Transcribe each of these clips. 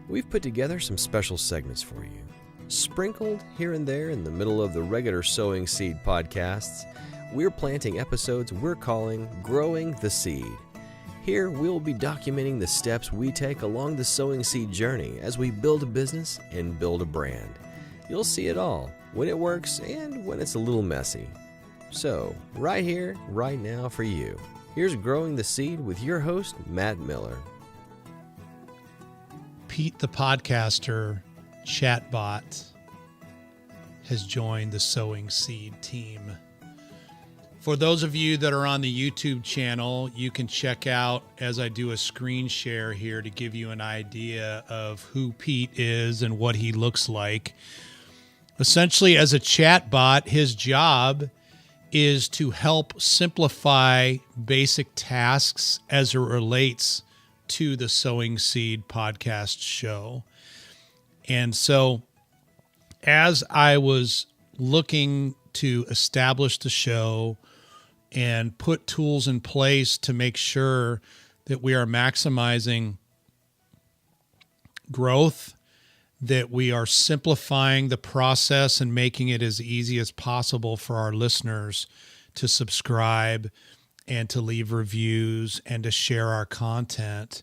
we've put together some special segments for you. Sprinkled here and there in the middle of the regular Sowing Seed podcasts, we're planting episodes we're calling Growing the Seed. Here, we'll be documenting the steps we take along the sowing seed journey as we build a business and build a brand. You'll see it all, when it works and when it's a little messy. So, right here, right now for you, here's Growing the Seed with your host, Matt Miller. Pete the podcaster, ChatBot, has joined the Sowing Seed team. For those of you that are on the YouTube channel, you can check out as I do a screen share here to give you an idea of who Pete is and what he looks like. Essentially, as a chatbot, his job is to help simplify basic tasks as it relates to the Sowing Seed podcast show. And so as I was looking to establish the show and put tools in place to make sure that we are maximizing growth, that we are simplifying the process and making it as easy as possible for our listeners to subscribe and to leave reviews and to share our content.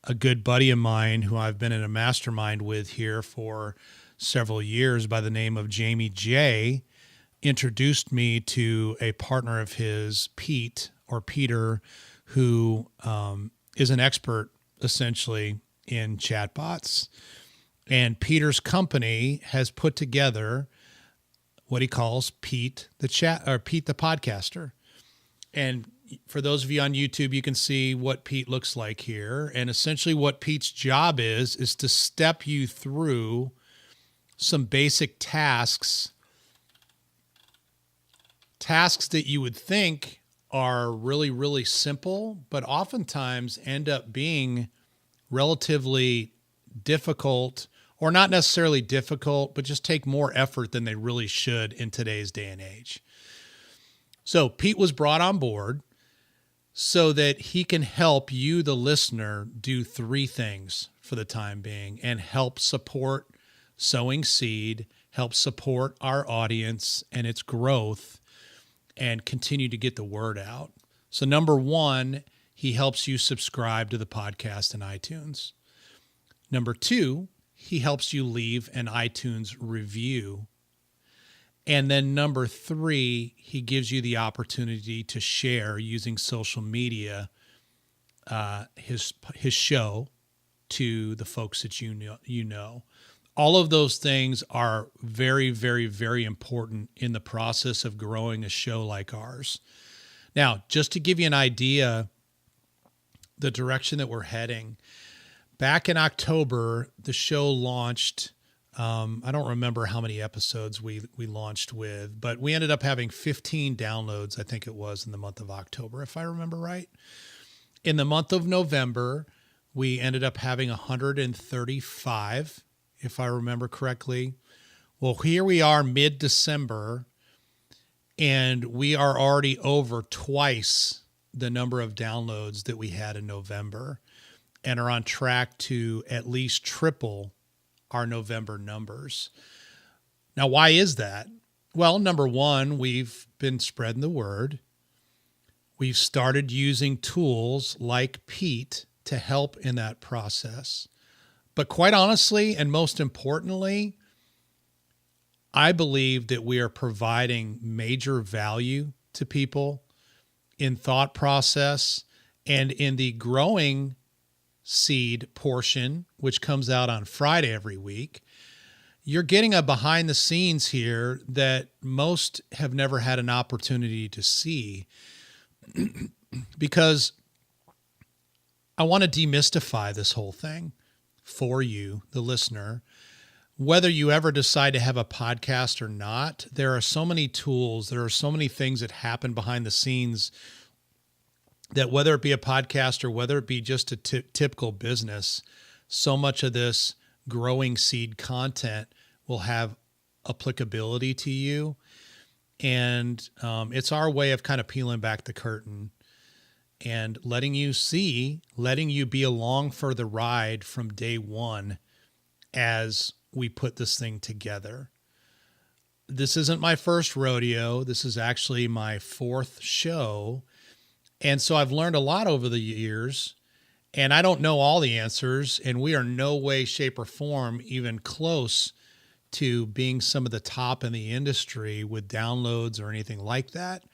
A good buddy of mine who I've been in a mastermind with here for several years by the name of Jamie J introduced me to a partner of his, Peter, who is an expert essentially in chatbots. And Peter's company has put together what he calls Pete the podcaster. And for those of you on YouTube, you can see what Pete looks like here. And essentially what Pete's job is to step you through some basic tasks that you would think are really, really simple, but oftentimes end up being relatively difficult, or not necessarily difficult, but just take more effort than they really should in today's day and age. So Pete was brought on board so that he can help you, the listener, do three things for the time being and help support Sowing Seed, help support our audience and its growth, and continue to get the word out. So number one, he helps you subscribe to the podcast in iTunes. Number two, he helps you leave an iTunes review. And then number three, he gives you the opportunity to share using social media his show to the folks that you know. All of those things are very, very, very important in the process of growing a show like ours. Now, just to give you an idea, the direction that we're heading, back in October, the show launched. I don't remember how many episodes we launched with, but we ended up having 15 downloads, I think it was, in the month of October, if I remember right. In the month of November, we ended up having 135, if I remember correctly. Well, here we are mid-December, and we are already over twice the number of downloads that we had in November and are on track to at least triple our November numbers. Now, why is that? Well, number one, we've been spreading the word. We've started using tools like Pete to help in that process. But quite honestly, and most importantly, I believe that we are providing major value to people in thought process and in the growing seed portion, which comes out on Friday every week. You're getting a behind the scenes here that most have never had an opportunity to see because I want to demystify this whole thing for you, the listener. Whether you ever decide to have a podcast or not, there are so many tools, there are so many things that happen behind the scenes that whether it be a podcast or whether it be just a typical business, so much of this growing seed content will have applicability to you. And it's our way of kind of peeling back the curtain and letting you be along for the ride from day one as we put this thing together. This isn't my first rodeo. This is actually my fourth show. And so I've learned a lot over the years, and I don't know all the answers, and we are no way, shape, or form even close to being some of the top in the industry with downloads or anything like that.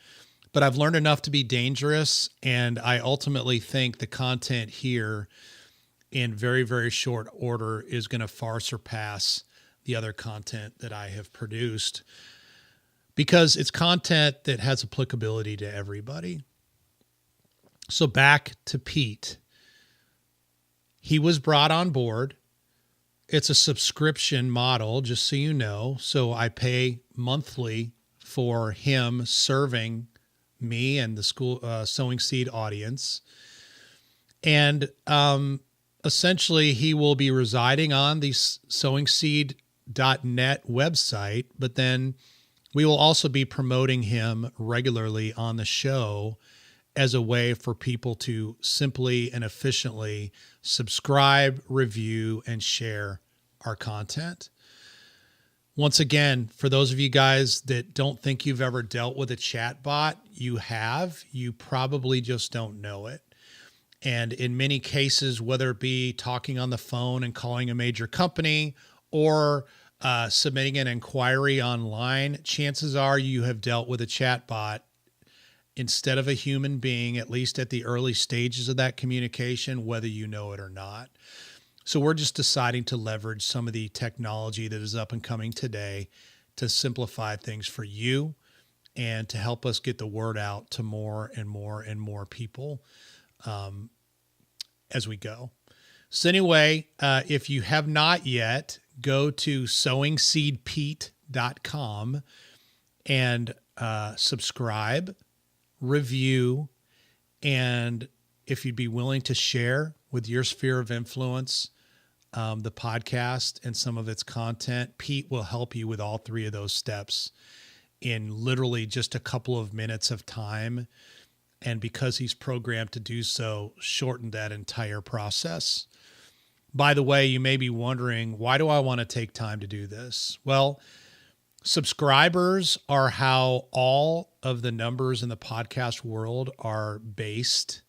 But I've learned enough to be dangerous, and I ultimately think the content here in very, very short order is going to far surpass the other content that I have produced, because it's content that has applicability to everybody. So back to Pete. He was brought on board. It's a subscription model, just so you know. So I pay monthly for him serving me and the school Sowing Seed audience. And essentially, he will be residing on the sowingseed.net website, but then we will also be promoting him regularly on the show as a way for people to simply and efficiently subscribe, review, and share our content. Once again, for those of you guys that don't think you've ever dealt with a chatbot, you have. You probably just don't know it. And in many cases, whether it be talking on the phone and calling a major company or submitting an inquiry online, chances are you have dealt with a chatbot instead of a human being, at least at the early stages of that communication, whether you know it or not. So we're just deciding to leverage some of the technology that is up and coming today to simplify things for you and to help us get the word out to more and more and more people as we go. So anyway, if you have not yet, go to sowingseedpete.com and subscribe, review, and if you'd be willing to share with your sphere of influence the podcast and some of its content, Pete will help you with all three of those steps in literally just a couple of minutes of time. And because he's programmed to do so, shorten that entire process. By the way, you may be wondering, why do I want to take time to do this? Well, subscribers are how all of the numbers in the podcast world are based.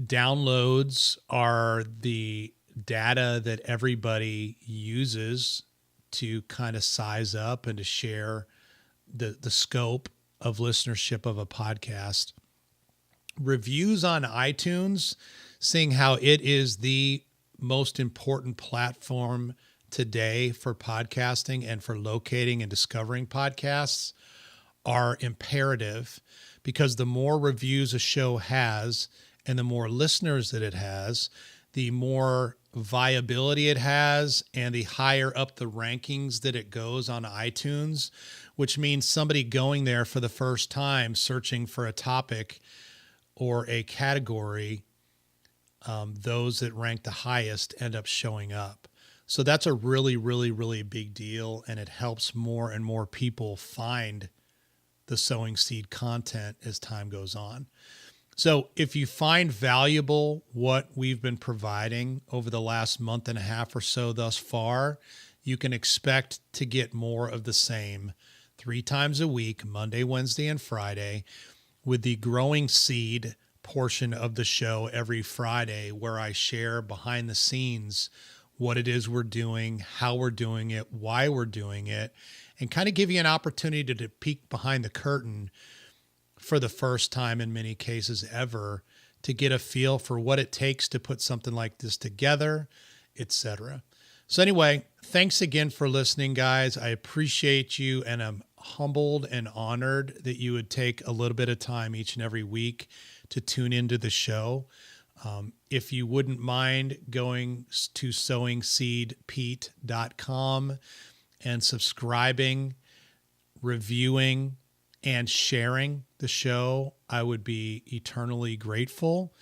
Downloads are the data that everybody uses to kind of size up and to share the scope of listenership of a podcast. Reviews on iTunes, seeing how it is the most important platform today for podcasting and for locating and discovering podcasts, are imperative, because the more reviews a show has and the more listeners that it has, the more viability it has and the higher up the rankings that it goes on iTunes, which means somebody going there for the first time searching for a topic or a category, those that rank the highest end up showing up. So that's a really, really, really big deal, and it helps more and more people find the Sowing Seed content as time goes on. So if you find valuable what we've been providing over the last month and a half or so thus far, you can expect to get more of the same 3 times a week, Monday, Wednesday, and Friday, with the Growing Seed portion of the show every Friday, where I share behind the scenes what it is we're doing, how we're doing it, why we're doing it, and kind of give you an opportunity to peek behind the curtain for the first time in many cases ever, to get a feel for what it takes to put something like this together, etc. So anyway, thanks again for listening, guys. I appreciate you, and I'm humbled and honored that you would take a little bit of time each and every week to tune into the show. If you wouldn't mind going to sowingseedpete.com and subscribing, reviewing, and sharing the show, I would be eternally grateful.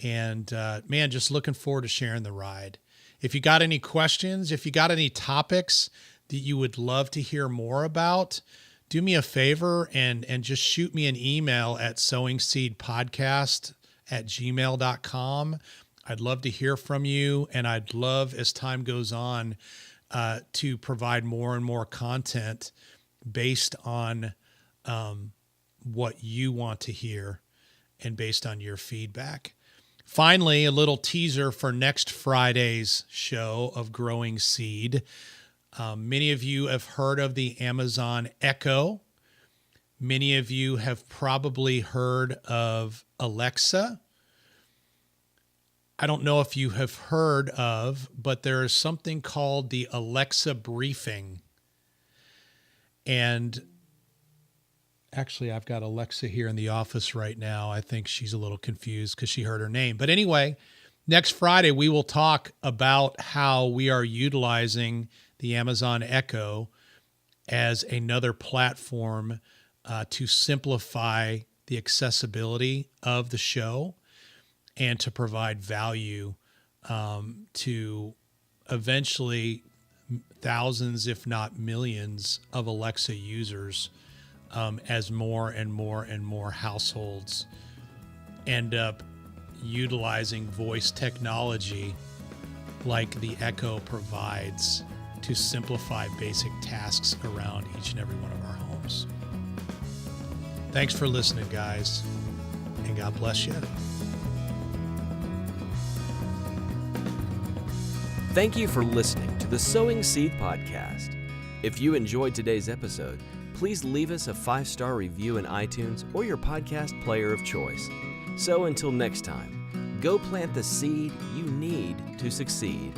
And man, just looking forward to sharing the ride. If you got any questions, if you got any topics that you would love to hear more about, do me a favor and just shoot me an email at sowingseedpodcast@gmail.com. I'd love to hear from you, and I'd love, as time goes on, to provide more and more content based on what you want to hear and based on your feedback. Finally, a little teaser for next Friday's show of Growing Seed. Many of you have heard of the Amazon Echo. Many of you have probably heard of Alexa. I don't know if you have heard of, but there is something called the Alexa briefing. And actually, I've got Alexa here in the office right now. I think she's a little confused because she heard her name. But anyway, next Friday, we will talk about how we are utilizing the Amazon Echo as another platform to simplify the accessibility of the show and to provide value to eventually thousands, if not millions, of Alexa users as more and more and more households end up utilizing voice technology like the Echo provides to simplify basic tasks around each and every one of our homes. Thanks for listening, guys, and God bless you. Thank you for listening to the Sowing Seed podcast. If you enjoyed today's episode, please leave us a 5-star review in iTunes or your podcast player of choice. So until next time, go plant the seed you need to succeed.